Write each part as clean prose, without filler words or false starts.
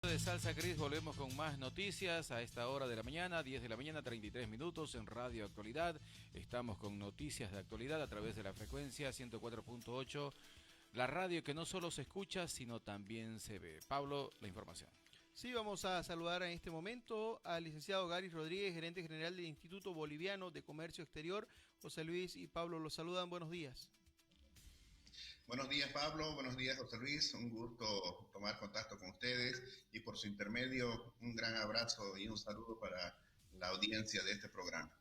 de Salsa Gris volvemos con más noticias a esta hora de la mañana, 10 de la mañana, 33 minutos en Radio Actualidad. Estamos con noticias de actualidad a través de la frecuencia 104.8, la radio que no solo se escucha, sino también se ve. Pablo, la información. Sí, vamos a saludar en este momento al licenciado Gary Rodríguez, gerente general del Instituto Boliviano de Comercio Exterior. José Luis y Pablo los saludan. Buenos días. Buenos días, Pablo. Buenos días, José Luis. Un gusto tomar contacto con ustedes y por su intermedio un gran abrazo y un saludo para la audiencia de este programa.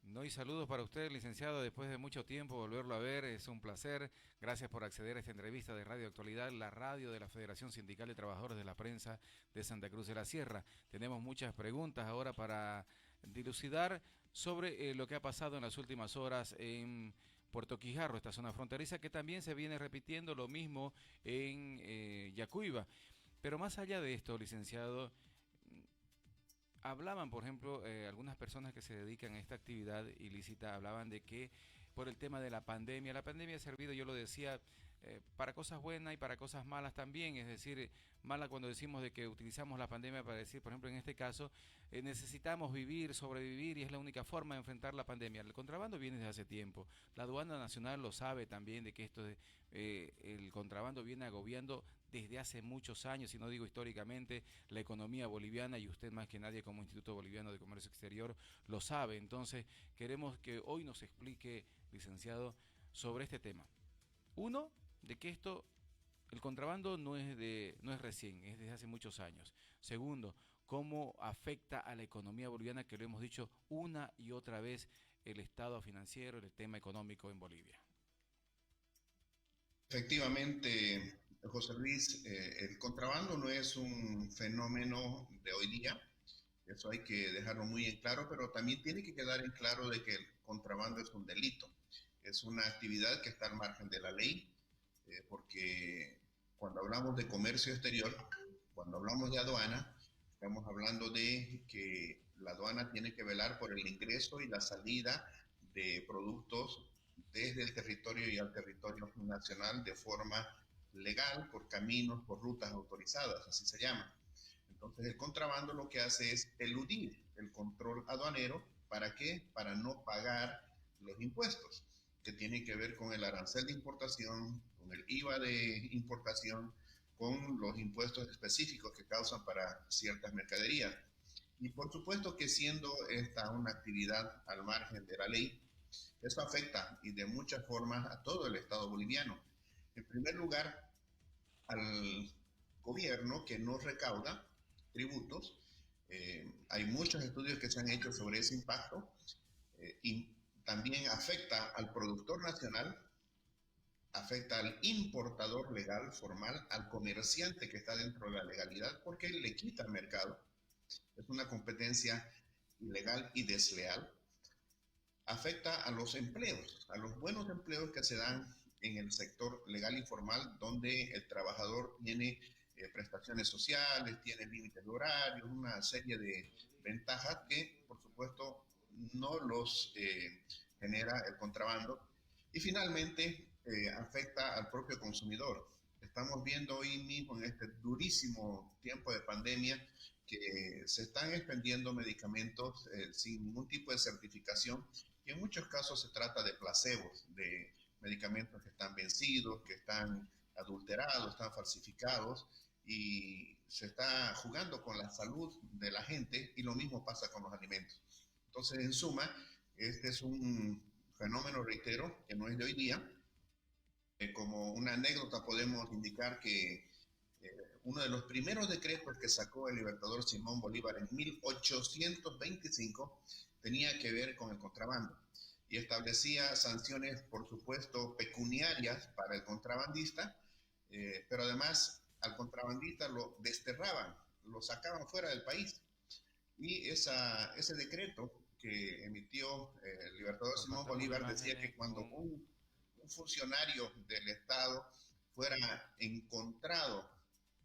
No, y saludos para usted, licenciado, después de mucho tiempo volverlo a ver, es un placer. Gracias por acceder a esta entrevista de Radio Actualidad, la radio de la Federación Sindical de Trabajadores de la Prensa de Santa Cruz de la Sierra. Tenemos muchas preguntas ahora para dilucidar sobre lo que ha pasado en las últimas horas en Puerto Quijarro, esta zona fronteriza, que también se viene repitiendo lo mismo en Yacuiba. Pero más allá de esto, licenciado, hablaban, por ejemplo, algunas personas que se dedican a esta actividad ilícita, hablaban de que por el tema de la pandemia ha servido, yo lo decía, para cosas buenas y para cosas malas también, es decir, mala cuando decimos de que utilizamos la pandemia para decir, por ejemplo, en este caso, necesitamos vivir, sobrevivir y es la única forma de enfrentar la pandemia. El contrabando viene desde hace tiempo, la aduana nacional lo sabe también de que esto de, el contrabando viene agobiando desde hace muchos años, si no digo históricamente, la economía boliviana, y usted más que nadie como Instituto Boliviano de Comercio Exterior lo sabe. Entonces queremos que hoy nos explique, licenciado, sobre este tema. Uno, de que el contrabando no es recién, es desde hace muchos años. Segundo, cómo afecta a la economía boliviana, que lo hemos dicho una y otra vez, el estado financiero, el tema económico en Bolivia. Efectivamente, José Luis, el contrabando no es un fenómeno de hoy día, eso hay que dejarlo muy en claro, pero también tiene que quedar en claro de que el contrabando es un delito, es una actividad que está al margen de la ley, porque cuando hablamos de comercio exterior, cuando hablamos de aduana, estamos hablando de que la aduana tiene que velar por el ingreso y la salida de productos desde el territorio y al territorio nacional de forma legal, por caminos, por rutas autorizadas, así se llama. Entonces el contrabando lo que hace es eludir el control aduanero. ¿Para qué? Para no pagar los impuestos, que tienen que ver con el arancel de importación, con el IVA de importación, con los impuestos específicos que causan para ciertas mercaderías. Y por supuesto que siendo esta una actividad al margen de la ley, eso afecta y de muchas formas a todo el Estado boliviano. En primer lugar, al gobierno que no recauda tributos. Hay muchos estudios que se han hecho sobre ese impacto y también afecta al productor nacional, afecta al importador legal, formal, al comerciante que está dentro de la legalidad, porque le quita el mercado. Es una competencia ilegal y desleal. Afecta a los empleos, a los buenos empleos que se dan en el sector legal y formal, donde el trabajador tiene prestaciones sociales, tiene límites de horarios, una serie de ventajas que, por supuesto, no los genera el contrabando. Y finalmente, afecta al propio consumidor. Estamos viendo hoy mismo, en este durísimo tiempo de pandemia, que se están expendiendo medicamentos sin ningún tipo de certificación, y en muchos casos se trata de placebos, de medicamentos que están vencidos, que están adulterados, están falsificados, y se está jugando con la salud de la gente, y lo mismo pasa con los alimentos. Entonces, en suma, este es un fenómeno, reitero, que no es de hoy día. Como una anécdota podemos indicar que uno de los primeros decretos que sacó el libertador Simón Bolívar en 1825 tenía que ver con el contrabando y establecía sanciones, por supuesto, pecuniarias para el contrabandista, pero además al contrabandista lo desterraban, lo sacaban fuera del país. Y ese decreto que emitió el libertador Simón Bolívar decía que cuando un funcionario del Estado fuera encontrado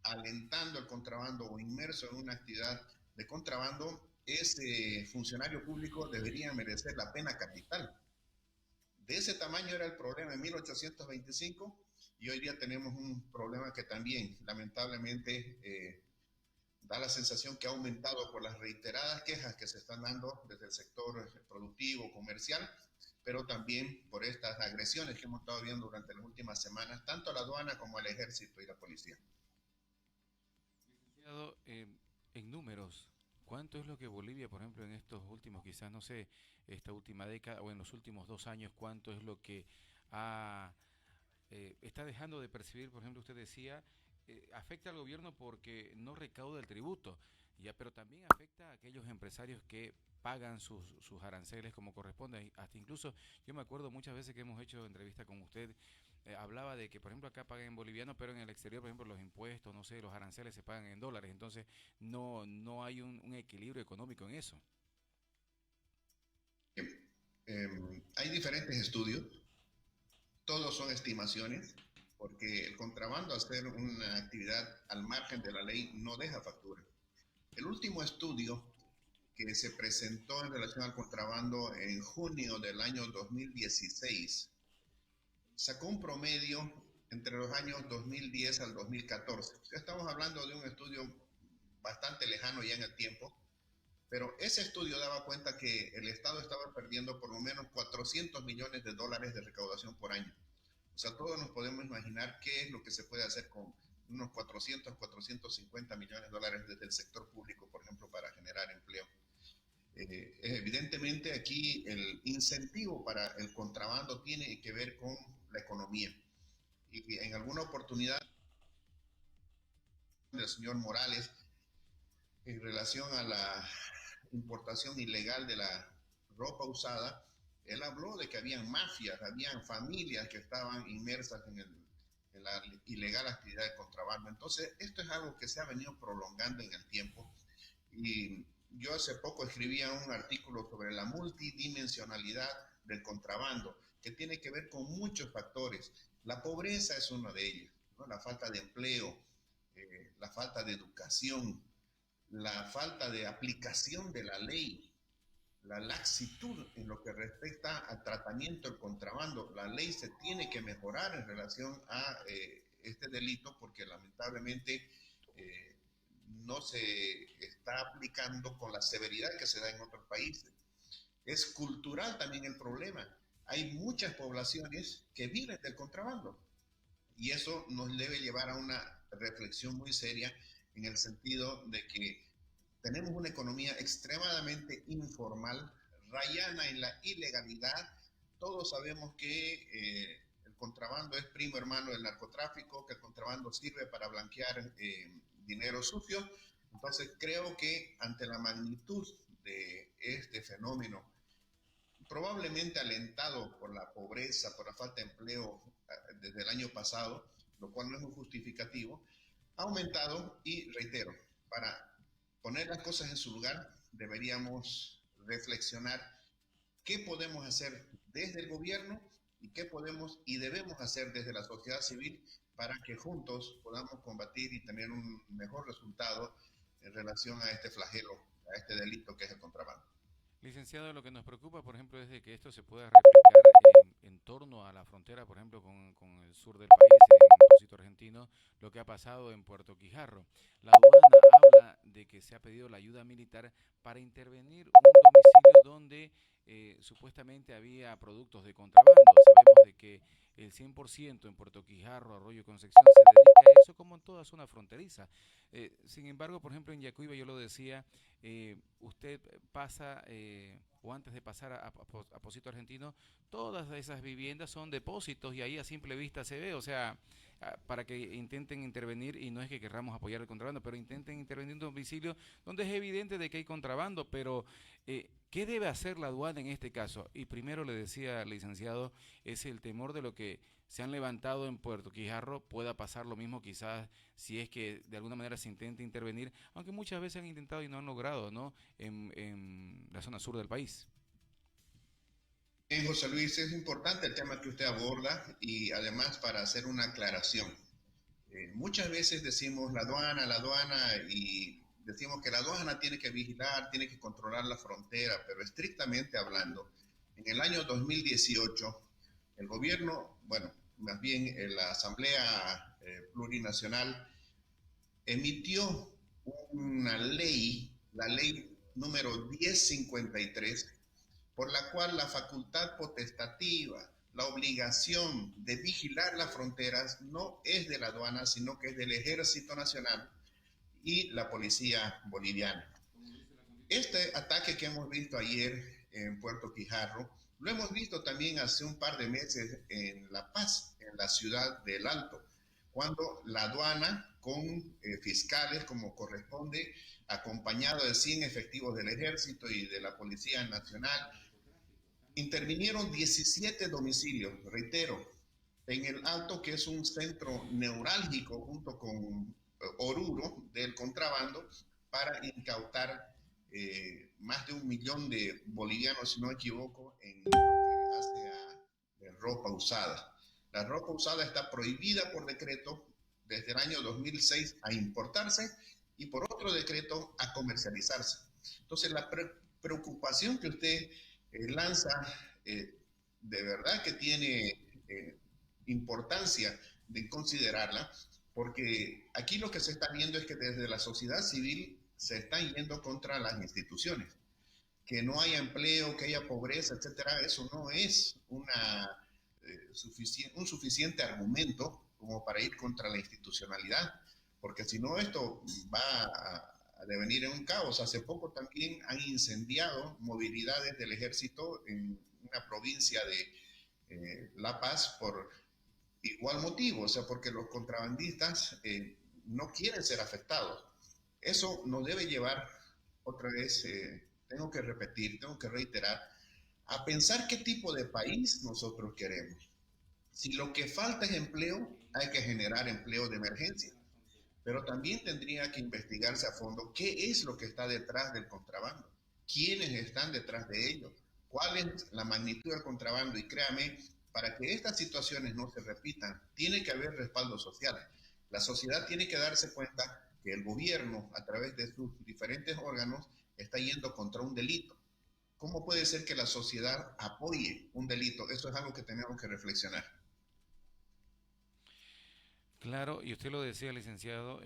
alentando el contrabando o inmerso en una actividad de contrabando, ese funcionario público debería merecer la pena capital. De ese tamaño era el problema en 1825, y hoy día tenemos un problema que también lamentablemente da la sensación que ha aumentado por las reiteradas quejas que se están dando desde el sector productivo, comercial, pero también por estas agresiones que hemos estado viendo durante las últimas semanas, tanto a la aduana como al ejército y la policía. Licenciado, en números, ¿cuánto es lo que Bolivia, por ejemplo, en estos últimos, quizás, no sé, esta última década o en los últimos 2 años, cuánto es lo que ha, está dejando de percibir? Por ejemplo, usted decía, afecta al gobierno porque no recauda el tributo, ya, pero también afecta a aquellos empresarios que pagan sus aranceles como corresponde. Hasta incluso, yo me acuerdo muchas veces que hemos hecho entrevistas con usted, hablaba de que, por ejemplo, acá pagan en boliviano, pero en el exterior, por ejemplo, los impuestos, no sé, los aranceles se pagan en dólares. Entonces, no hay un equilibrio económico en eso. Hay diferentes estudios, todos son estimaciones, porque el contrabando, al ser una actividad al margen de la ley, no deja factura. El último estudio que se presentó en relación al contrabando en junio del año 2016 sacó un promedio entre los años 2010 al 2014. Estamos hablando de un estudio bastante lejano ya en el tiempo, pero ese estudio daba cuenta que el Estado estaba perdiendo por lo menos 400 millones de dólares de recaudación por año. O sea, todos nos podemos imaginar qué es lo que se puede hacer con unos 450 millones de dólares desde el sector público, por ejemplo, para generar empleo. Evidentemente aquí el incentivo para el contrabando tiene que ver con la economía. Y en alguna oportunidad del señor Morales, en relación a la importación ilegal de la ropa usada, él habló de que habían mafias, habían familias que estaban inmersas en la ilegal actividad de contrabando. Entonces, esto es algo que se ha venido prolongando en el tiempo. Y yo hace poco escribía un artículo sobre la multidimensionalidad del contrabando, que tiene que ver con muchos factores. La pobreza es uno de ellos, ¿no? La falta de empleo, la falta de educación, la falta de aplicación de la ley, la laxitud en lo que respecta al tratamiento del contrabando. La ley se tiene que mejorar en relación a este delito porque lamentablemente no se está aplicando con la severidad que se da en otros países. Es cultural también el problema. Hay muchas poblaciones que viven del contrabando y eso nos debe llevar a una reflexión muy seria en el sentido de que tenemos una economía extremadamente informal, rayana en la ilegalidad. Todos sabemos que el contrabando es primo hermano del narcotráfico, que el contrabando sirve para blanquear dinero sucio. Entonces creo que ante la magnitud de este fenómeno, probablemente alentado por la pobreza, por la falta de empleo desde el año pasado, lo cual no es un justificativo, ha aumentado y reitero, para poner las cosas en su lugar, deberíamos reflexionar qué podemos hacer desde el gobierno y qué podemos y debemos hacer desde la sociedad civil para que juntos podamos combatir y tener un mejor resultado en relación a este flagelo, a este delito que es el contrabando. Licenciado, lo que nos preocupa, por ejemplo, es de que esto se pueda replicar en torno a la frontera, por ejemplo, con el sur del país, en Pocito Argentino, lo que ha pasado en Puerto Quijarro. La aduana habla de que se ha pedido la ayuda militar para intervenir un domicilio donde supuestamente había productos de contrabando. Sabemos de que el 100% en Puerto Quijarro, Arroyo Concepción, se dedica a eso como en toda zona fronteriza. Sin embargo, por ejemplo, en Yacuiba, yo lo decía, usted pasa, o antes de pasar a Pocito Argentino, todas esas viviendas son depósitos y ahí a simple vista se ve, o sea, para que intenten intervenir, y no es que querramos apoyar el contrabando, pero intenten intervenir en un domicilio donde es evidente de que hay contrabando, pero ¿qué debe hacer la aduana en este caso? Y primero le decía, licenciado, es el temor de lo que se han levantado en Puerto Quijarro, pueda pasar lo mismo quizás si es que de alguna manera se intenta intervenir, aunque muchas veces han intentado y no han logrado, ¿no? En la zona sur del país. José Luis, es importante el tema que usted aborda y además para hacer una aclaración. Muchas veces decimos la aduana y decimos que la aduana tiene que vigilar, tiene que controlar la frontera, pero estrictamente hablando, en el año 2018, el gobierno, bueno, más bien la Asamblea Plurinacional emitió un una ley, la ley número 1053, por la cual la facultad potestativa, la obligación de vigilar las fronteras no es de la aduana, sino que es del Ejército Nacional y la Policía Boliviana. Este ataque que hemos visto ayer en Puerto Quijarro, lo hemos visto también hace un par de meses en La Paz, en la ciudad del Alto, cuando la aduana con fiscales como corresponde, acompañado de 100 efectivos del Ejército y de la Policía Nacional, intervinieron 17 domicilios, reitero, en el Alto, que es un centro neurálgico junto con Oruro del contrabando, para incautar más de 1 millón de bolivianos, si no me equivoco, en lo que hace a ropa usada. La ropa usada está prohibida por decreto desde el año 2006 a importarse y por otro decreto a comercializarse. Entonces la preocupación que usted lanza de verdad que tiene importancia de considerarla, porque aquí lo que se está viendo es que desde la sociedad civil se están yendo contra las instituciones. Que no haya empleo, que haya pobreza, etcétera, eso no es un suficiente argumento como para ir contra la institucionalidad, porque si no esto va a devenir en un caos. Hace poco también han incendiado movilidades del ejército en una provincia de La Paz por igual motivo, o sea, porque los contrabandistas no quieren ser afectados. Eso nos debe llevar otra vez, tengo que repetir, tengo que reiterar, a pensar qué tipo de país nosotros queremos. Si lo que falta es empleo, hay que generar empleo de emergencia, pero también tendría que investigarse a fondo qué es lo que está detrás del contrabando, quiénes están detrás de ello, cuál es la magnitud del contrabando. Y créame, para que estas situaciones no se repitan, tiene que haber respaldo social. La sociedad tiene que darse cuenta que el gobierno, a través de sus diferentes órganos, está yendo contra un delito. ¿Cómo puede ser que la sociedad apoye un delito? Eso es algo que tenemos que reflexionar. Claro, y usted lo decía, licenciado,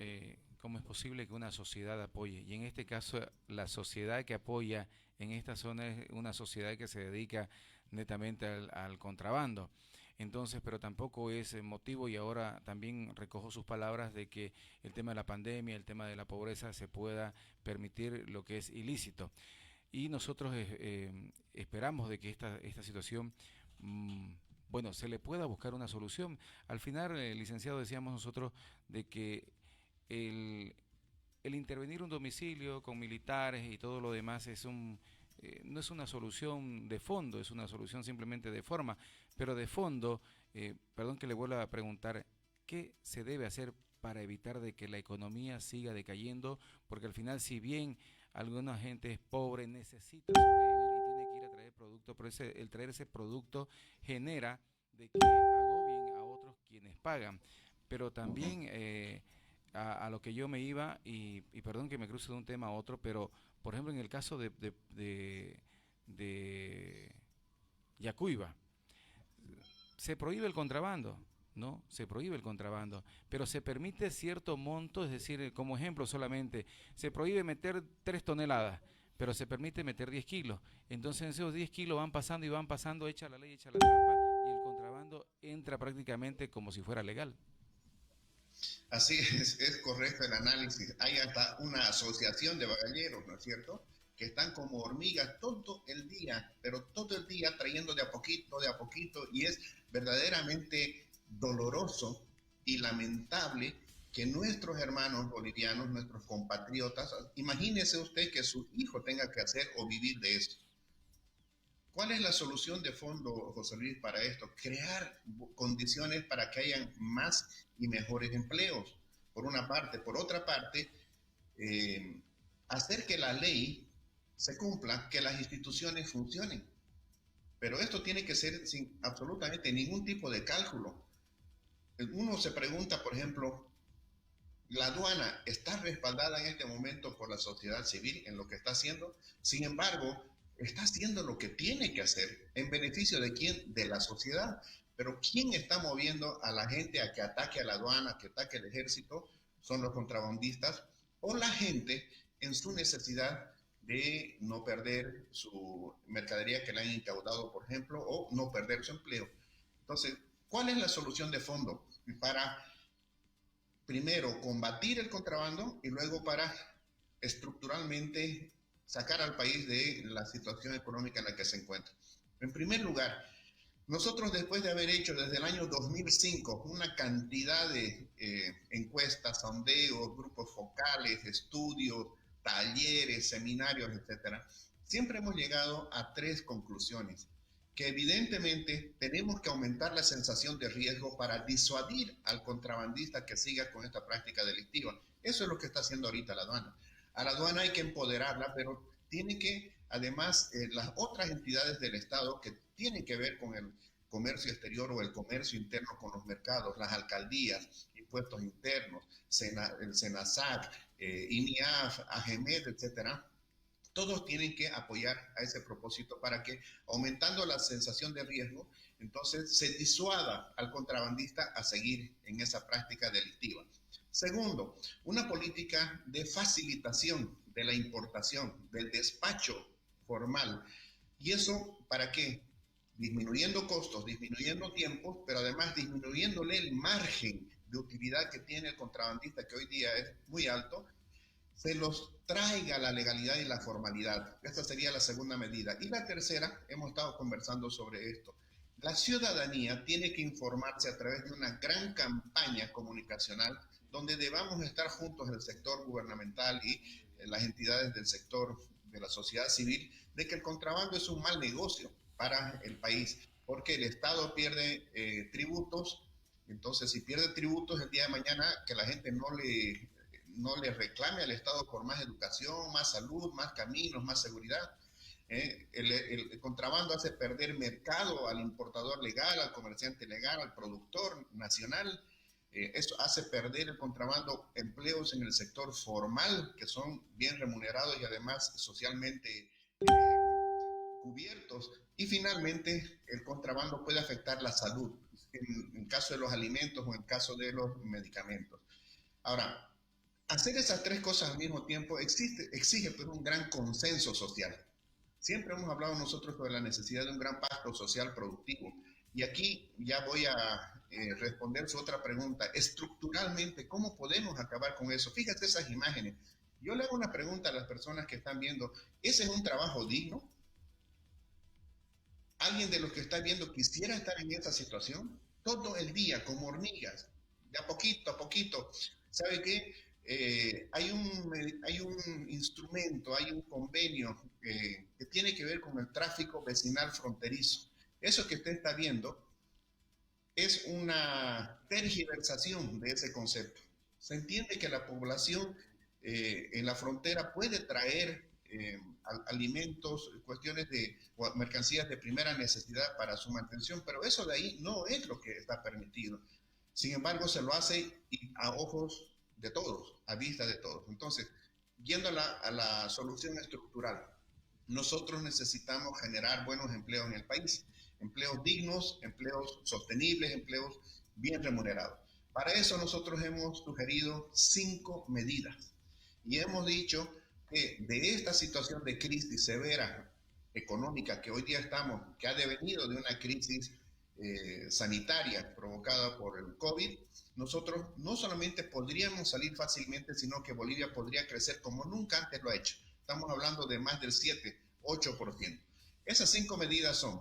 ¿cómo es posible que una sociedad apoye? Y en este caso, la sociedad que apoya en esta zona es una sociedad que se dedica netamente al contrabando. Entonces, pero tampoco es motivo, y ahora también recojo sus palabras, de que el tema de la pandemia, el tema de la pobreza se pueda permitir lo que es ilícito. Y nosotros esperamos de que esta situación, bueno, se le pueda buscar una solución. Al final, licenciado, decíamos nosotros de que el, el intervenir un domicilio con militares y todo lo demás no es una solución de fondo, es una solución simplemente de forma, pero de fondo, perdón que le vuelva a preguntar, ¿qué se debe hacer para evitar de que la economía siga decayendo? Porque al final, si bien alguna gente es pobre, necesita sobrevivir y tiene que ir a traer producto, pero el traer ese producto genera de que agobien a otros quienes pagan. Pero también a lo que yo me iba, y perdón que me cruce de un tema a otro, pero por ejemplo en el caso de Yacuiba, se prohíbe el contrabando, ¿no? Se prohíbe el contrabando, pero se permite cierto monto, es decir, como ejemplo solamente, se prohíbe meter 3 toneladas, pero se permite meter 10 kilos. Entonces esos 10 kilos van pasando y van pasando, echa la ley, echa la trampa, y el contrabando entra prácticamente como si fuera legal. Así es correcto el análisis. Hay hasta una asociación de bagalleros, ¿no es cierto?, que están como hormigas todo el día, pero todo el día trayendo de a poquito, y es verdaderamente doloroso y lamentable que nuestros hermanos bolivianos, nuestros compatriotas, imagínese usted que su hijo tenga que hacer o vivir de eso. ¿Cuál es la solución de fondo, José Luis, para esto? Crear condiciones para que hayan más y mejores empleos, por una parte. Por otra parte, hacer que la ley se cumpla, que las instituciones funcionen. Pero esto tiene que ser sin absolutamente ningún tipo de cálculo. Uno se pregunta, por ejemplo, ¿la aduana está respaldada en este momento por la sociedad civil en lo que está haciendo? Sin embargo, está haciendo lo que tiene que hacer. ¿En beneficio de quién? De la sociedad. Pero ¿quién está moviendo a la gente a que ataque a la aduana, que ataque al ejército? Son los contrabandistas o la gente en su necesidad de no perder su mercadería que le han incautado, por ejemplo, o no perder su empleo. Entonces, ¿cuál es la solución de fondo? Para, primero, combatir el contrabando y luego para estructuralmente sacar al país de la situación económica en la que se encuentra. En primer lugar, nosotros después de haber hecho desde el año 2005 una cantidad de encuestas, sondeos, grupos focales, estudios, talleres, seminarios, etcétera, siempre hemos llegado a tres conclusiones. Que evidentemente tenemos que aumentar la sensación de riesgo para disuadir al contrabandista que siga con esta práctica delictiva. Eso es lo que está haciendo ahorita la aduana. A la aduana hay que empoderarla, pero tiene que, además, las otras entidades del Estado que tienen que ver con el comercio exterior o el comercio interno con los mercados, las alcaldías, impuestos internos, el SENASAC, INIAF, AGEMET, etcétera, todos tienen que apoyar a ese propósito para que, aumentando la sensación de riesgo, entonces se disuada al contrabandista a seguir en esa práctica delictiva. Segundo, una política de facilitación de la importación, del despacho formal. ¿Y eso para qué? Disminuyendo costos, disminuyendo tiempos, pero además disminuyéndole el margen de utilidad que tiene el contrabandista, que hoy día es muy alto, se los traiga la legalidad y la formalidad. Esta sería la segunda medida. Y la tercera, hemos estado conversando sobre esto. La ciudadanía tiene que informarse a través de una gran campaña comunicacional donde debamos estar juntos el sector gubernamental y las entidades del sector de la sociedad civil, de que el contrabando es un mal negocio para el país, porque el Estado pierde tributos. Entonces, si pierde tributos el día de mañana, que la gente no le reclame al Estado por más educación, más salud, más caminos, más seguridad. El contrabando hace perder mercado al importador legal, al comerciante legal, al productor nacional. Eso hace perder el contrabando empleos en el sector formal, que son bien remunerados y además socialmente cubiertos. Y finalmente, el contrabando puede afectar la salud, en caso de los alimentos o en caso de los medicamentos. Ahora, hacer esas tres cosas al mismo tiempo exige pues, un gran consenso social. Siempre hemos hablado nosotros sobre la necesidad de un gran pacto social productivo. Y aquí ya voy a responder su otra pregunta. Estructuralmente, ¿cómo podemos acabar con eso? Fíjate esas imágenes. Yo le hago una pregunta a las personas que están viendo. ¿Ese es un trabajo digno? ¿Alguien de los que está viendo quisiera estar en esa situación? Todo el día, como hormigas, de a poquito. ¿Sabe qué? Hay un instrumento, hay un convenio que tiene que ver con el tráfico vecinal fronterizo. Eso que usted está viendo es una tergiversación de ese concepto. Se entiende que la población en la frontera puede traer alimentos, cuestiones de mercancías de primera necesidad para su mantención, pero eso de ahí no es lo que está permitido. Sin embargo, se lo hace a ojos de todos, a vista de todos. Entonces, yendo a la solución estructural, nosotros necesitamos generar buenos empleos en el país, empleos dignos, empleos sostenibles, empleos bien remunerados. Para eso nosotros hemos sugerido 5 medidas y hemos dicho que de esta situación de crisis severa económica que hoy día estamos, que ha devenido de una crisis sanitaria provocada por el COVID, nosotros no solamente podríamos salir fácilmente, sino que Bolivia podría crecer como nunca antes lo ha hecho. Estamos hablando de más del 7-8%. Esas 5 medidas son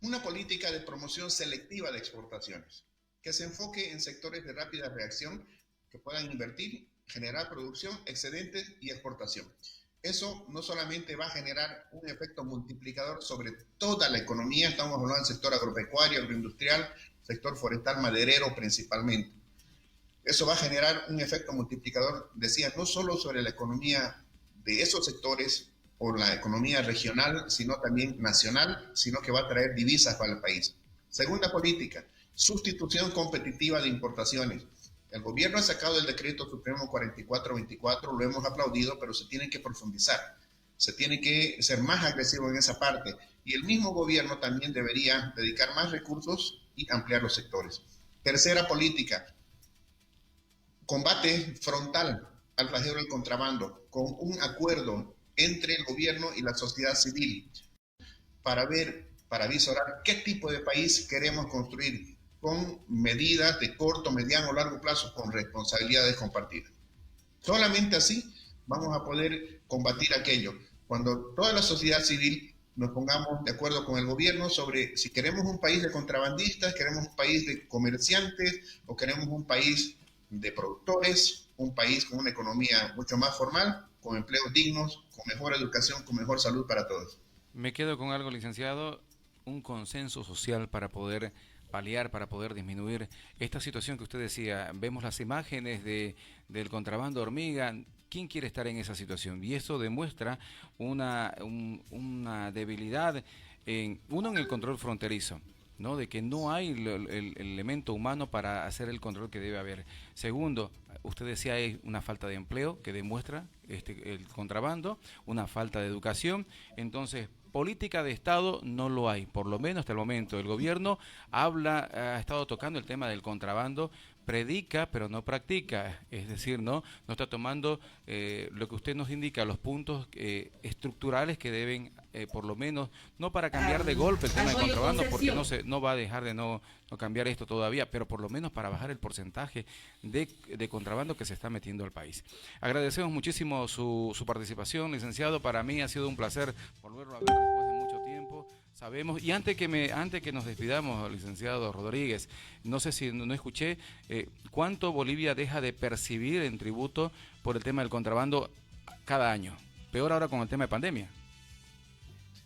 una política de promoción selectiva de exportaciones, que se enfoque en sectores de rápida reacción, que puedan invertir, generar producción, excedentes y exportación. Eso no solamente va a generar un efecto multiplicador sobre toda la economía, estamos hablando del sector agropecuario, agroindustrial, sector forestal, maderero principalmente. Eso va a generar un efecto multiplicador, decía, no solo sobre la economía de esos sectores o la economía regional, sino también nacional, sino que va a traer divisas para el país. Segunda política, sustitución competitiva de importaciones. El gobierno ha sacado el decreto supremo 4424, lo hemos aplaudido, pero se tiene que profundizar, se tiene que ser más agresivo en esa parte y el mismo gobierno también debería dedicar más recursos y ampliar los sectores. Tercera política, combate frontal al flagelo del contrabando con un acuerdo entre el gobierno y la sociedad civil para ver, para visorar qué tipo de país queremos construir con medidas de corto, mediano o largo plazo con responsabilidades compartidas. Solamente así vamos a poder combatir aquello. Cuando toda la sociedad civil nos pongamos de acuerdo con el gobierno sobre si queremos un país de contrabandistas, queremos un país de comerciantes o queremos un país de productores, un país con una economía mucho más formal, con empleos dignos, con mejor educación, con mejor salud para todos. Me quedo con algo, licenciado, un consenso social para poder paliar, para poder disminuir esta situación que usted decía. Vemos las imágenes del contrabando hormiga. ¿Quién quiere estar en esa situación? Y eso demuestra una debilidad en el control fronterizo, ¿no? De que no hay el elemento humano para hacer el control que debe haber. Segundo, usted decía hay una falta de empleo que demuestra el contrabando, una falta de educación. Entonces, política de Estado no lo hay, por lo menos hasta el momento. El gobierno ha estado tocando el tema del contrabando, predica pero no practica, es decir, no está tomando lo que usted nos indica, los puntos estructurales que deben, por lo menos, no para cambiar de golpe el tema del contrabando, porque no va a dejar de no cambiar esto todavía, pero por lo menos para bajar el porcentaje de contrabando que se está metiendo al país. Agradecemos muchísimo su participación, licenciado. Para mí ha sido un placer volverlo a ver después de mucho tiempo. Sabemos, y antes que nos despidamos, licenciado Rodríguez, no sé si no escuché, ¿cuánto Bolivia deja de percibir en tributo por el tema del contrabando cada año? Peor ahora con el tema de pandemia.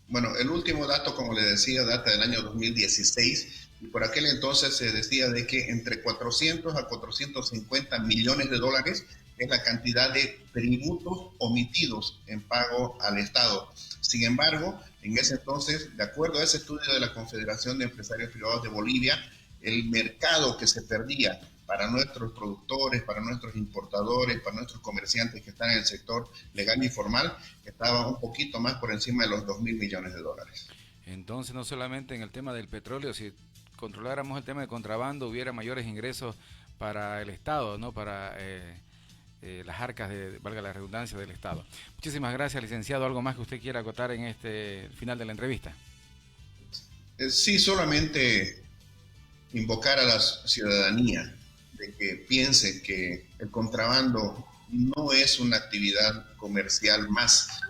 Bueno, el último dato, como le decía, data del año 2016, y por aquel entonces se decía de que entre 400 a 450 millones de dólares es la cantidad de tributos omitidos en pago al Estado. Sin embargo, en ese entonces, de acuerdo a ese estudio de la Confederación de Empresarios Privados de Bolivia, el mercado que se perdía para nuestros productores, para nuestros importadores, para nuestros comerciantes que están en el sector legal y formal, estaba un poquito más por encima de los 2.000 millones de dólares. Entonces, no solamente en el tema del petróleo, si controláramos el tema de contrabando, hubiera mayores ingresos para el Estado, ¿no? Para las arcas, valga la redundancia, del Estado. Muchísimas gracias, licenciado. ¿Algo más que usted quiera acotar en este final de la entrevista? Sí, solamente invocar a la ciudadanía de que piense que el contrabando no es una actividad comercial más,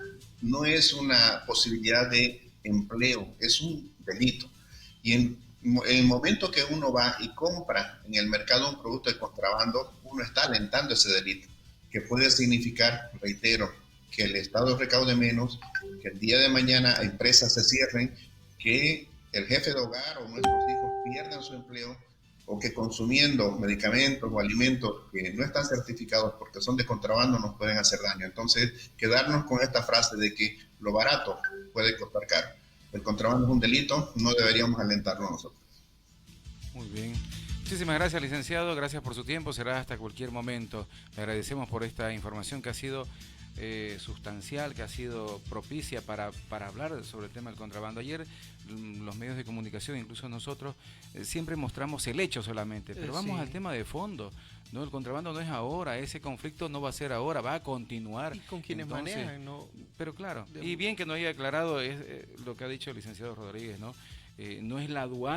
no es una posibilidad de empleo, es un delito. Y en el momento que uno va y compra en el mercado un producto de contrabando, uno está alentando ese delito, que puede significar, reitero, que el Estado recaude menos, que el día de mañana empresas se cierren, que el jefe de hogar o nuestros hijos pierdan su empleo, o que consumiendo medicamentos o alimentos que no están certificados porque son de contrabando nos pueden hacer daño. Entonces, quedarnos con esta frase de que lo barato puede costar caro. El contrabando es un delito, no deberíamos alentarlo nosotros. Muy bien. Muchísimas gracias, licenciado. Gracias por su tiempo. Será hasta cualquier momento. Le agradecemos por esta información que ha sido sustancial, que ha sido propicia para hablar sobre el tema del contrabando. Ayer los medios de comunicación, incluso nosotros, siempre mostramos el hecho solamente, pero vamos al tema de fondo. No, el contrabando no es ahora, ese conflicto no va a ser ahora, va a continuar. Y con quienes manejan, ¿no? Pero claro, y bien que nos haya aclarado lo que ha dicho el licenciado Rodríguez, ¿no? No es la aduana.